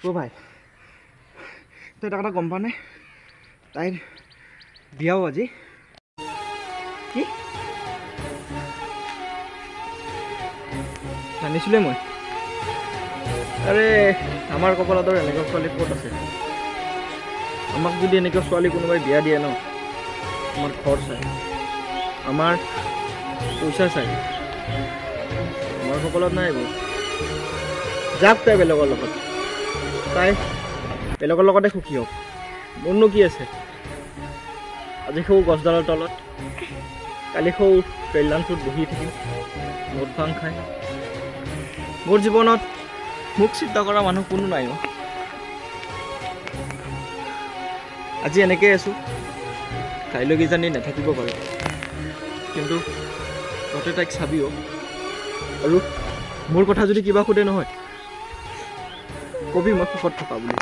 অ' ভাই তই এটা কথা গম পা নে তাইৰ বিয়াও আজি কি জানিছিলে মই আৰে আমাৰ কপালত আৰু এনেকুৱা ছোৱালী ক'ত আছে আমাক যদি এনেকুৱা ছোৱালী কোনোবাই বিয়া দিয়ে ন আমাৰ ঘৰ চাই আমাৰ পইচা চাই আমাৰ কপালত নাই এইবোৰ যাক তাই বেলেগৰ লগত তাই বেলেগৰ লগতে সুখী হওক মোৰনো কি আছে আজি সৌ গছডালৰ তলত কালি সৌ ৰেললাইনটোত বহি থাকিম মদ ভাং খাই মোৰ জীৱনত মোক চিন্তা কৰা মানুহ কোনো নাই আজি এনেকৈ আছোঁ কাইলৈ কিজানি নাথাকিব পাৰোঁ কিন্তু তহঁতে তাইক চাবিও আৰু মোৰ কথা যদি কিবা সোধে নহয় কবি মই সুখত থকা বুলি